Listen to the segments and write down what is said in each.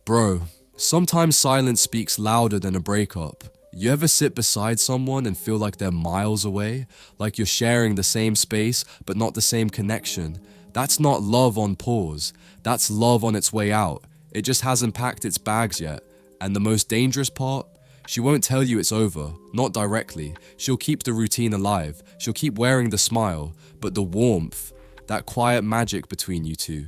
Bro, sometimes silence speaks louder than a breakup. You ever sit beside someone and feel like they're miles away? Like you're sharing the same space, but not the same connection? That's not love on pause. That's love on its way out. It just hasn't packed its bags yet. And the most dangerous part? She won't tell you it's over, not directly. She'll keep the routine alive. She'll keep wearing the smile, but the warmth, that quiet magic between you two,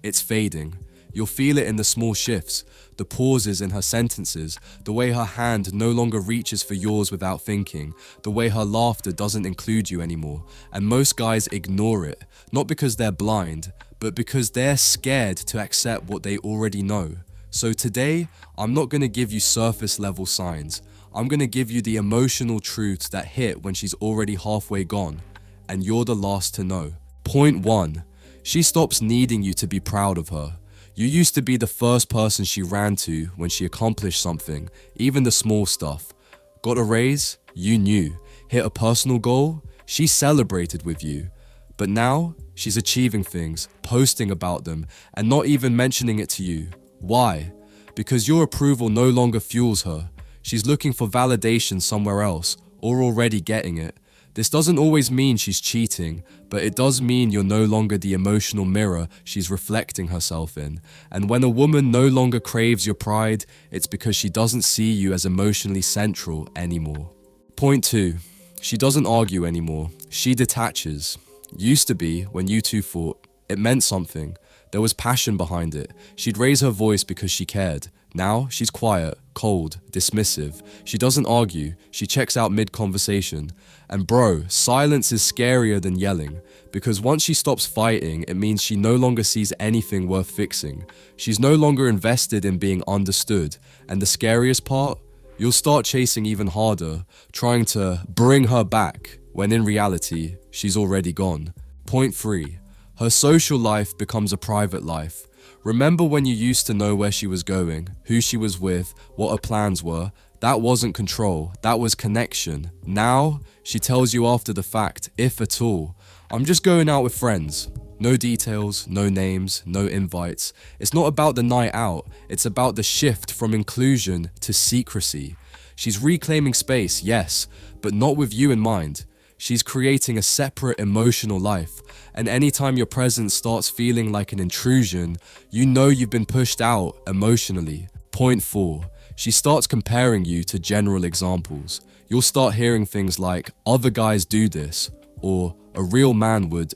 it's fading. You'll feel it in the small shifts, the pauses in her sentences, the way her hand no longer reaches for yours without thinking, the way her laughter doesn't include you anymore. And most guys ignore it, not because they're blind, but because they're scared to accept what they already know. So today, I'm not gonna give you surface level signs. I'm gonna give you the emotional truths that hit when she's already halfway gone, and you're the last to know. Point 1. She stops needing you to be proud of her. You used to be the first person she ran to when she accomplished something, even the small stuff. Got a raise? You knew. Hit a personal goal? She celebrated with you. But now, she's achieving things, posting about them, and not even mentioning it to you. Why? Because your approval no longer fuels her. She's looking for validation somewhere else, or already getting it. This doesn't always mean she's cheating, but it does mean you're no longer the emotional mirror she's reflecting herself in. And when a woman no longer craves your pride, it's because she doesn't see you as emotionally central anymore. Point 2. She doesn't argue anymore. She detaches. Used to be, when you two fought, it meant something. There was passion behind it. She'd raise her voice because she cared. Now, she's quiet, cold, dismissive. She doesn't argue. She checks out mid-conversation. And bro, silence is scarier than yelling. Because once she stops fighting, it means she no longer sees anything worth fixing. She's no longer invested in being understood. And the scariest part? You'll start chasing even harder, trying to bring her back, when in reality, she's already gone. Point 3. Her social life becomes a private life. Remember when you used to know where she was going, who she was with, what her plans were? That wasn't control, that was connection. Now, she tells you after the fact, if at all. I'm just going out with friends. No details, no names, no invites. It's not about the night out, it's about the shift from inclusion to secrecy. She's reclaiming space, yes, but not with you in mind. She's creating a separate emotional life, and anytime your presence starts feeling like an intrusion, you know you've been pushed out emotionally. Point 4. She starts comparing you to general examples. You'll start hearing things like, other guys do this, or a real man would.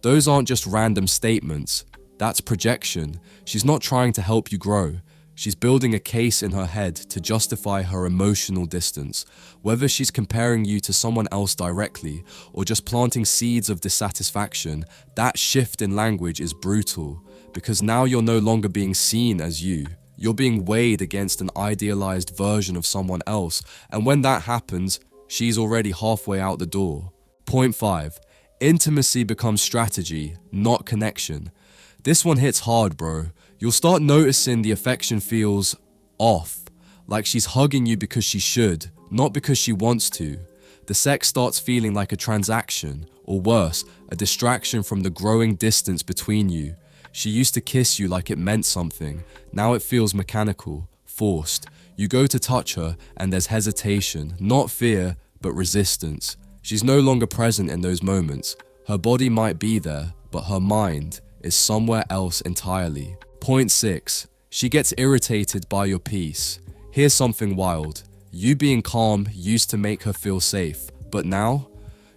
Those aren't just random statements, that's projection. She's not trying to help you grow. She's building a case in her head to justify her emotional distance. Whether she's comparing you to someone else directly or just planting seeds of dissatisfaction, that shift in language is brutal because now you're no longer being seen as you. You're being weighed against an idealized version of someone else, and when that happens, she's already halfway out the door. Point 5. Intimacy becomes strategy, not connection. This one hits hard, bro. You'll start noticing the affection feels off, like she's hugging you because she should, not because she wants to. The sex starts feeling like a transaction, or worse, a distraction from the growing distance between you. She used to kiss you like it meant something. Now it feels mechanical, forced. You go to touch her and there's hesitation, not fear, but resistance. She's no longer present in those moments. Her body might be there, but her mind is somewhere else entirely. Point 6. She gets irritated by your peace. Here's something wild. You being calm used to make her feel safe, but now,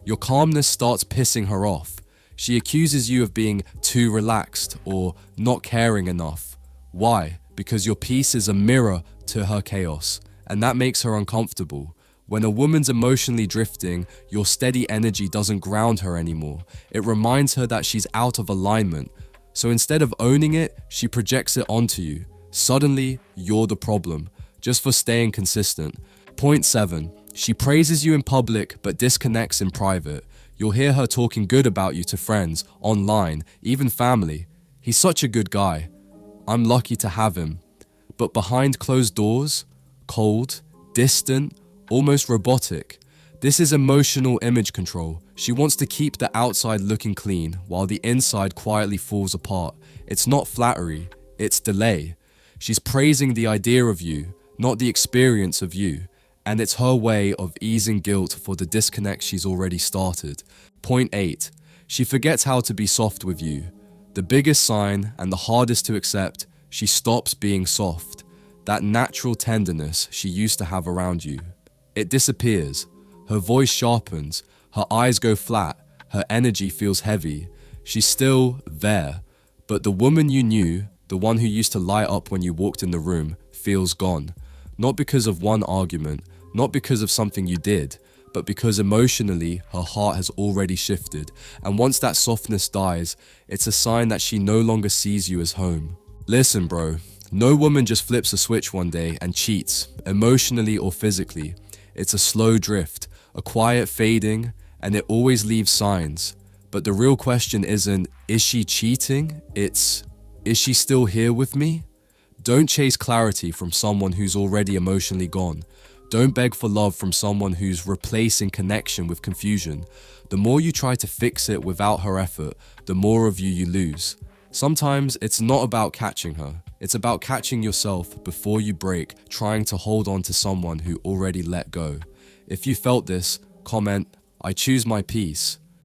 your calmness starts pissing her off. She accuses you of being too relaxed or not caring enough. Why? Because your peace is a mirror to her chaos, and that makes her uncomfortable. When a woman's emotionally drifting, your steady energy doesn't ground her anymore. It reminds her that she's out of alignment. So instead of owning it, she projects it onto you. Suddenly, you're the problem, just for staying consistent. Point 7. She praises you in public but disconnects in private. You'll hear her talking good about you to friends, online, even family. He's such a good guy. I'm lucky to have him. But behind closed doors, cold, distant, almost robotic. This is emotional image control. She wants to keep the outside looking clean while the inside quietly falls apart. It's not flattery, it's delay. She's praising the idea of you, not the experience of you. And it's her way of easing guilt for the disconnect she's already started. Point 8. She forgets how to be soft with you. The biggest sign, and the hardest to accept, she stops being soft. That natural tenderness she used to have around you. It disappears. Her voice sharpens. Her eyes go flat. Her energy feels heavy. She's still there. But the woman you knew, the one who used to light up when you walked in the room, feels gone. Not because of one argument, not because of something you did, but because emotionally her heart has already shifted. And once that softness dies, it's a sign that she no longer sees you as home. Listen, bro, no woman just flips a switch one day and cheats, emotionally or physically. It's a slow drift, a quiet fading, and it always leaves signs. But the real question isn't, is she cheating? It's, is she still here with me? Don't chase clarity from someone who's already emotionally gone. Don't beg for love from someone who's replacing connection with confusion. The more you try to fix it without her effort, the more of you lose. Sometimes it's not about catching her. It's about catching yourself before you break, trying to hold on to someone who already let go. If you felt this, comment, "I choose my peace."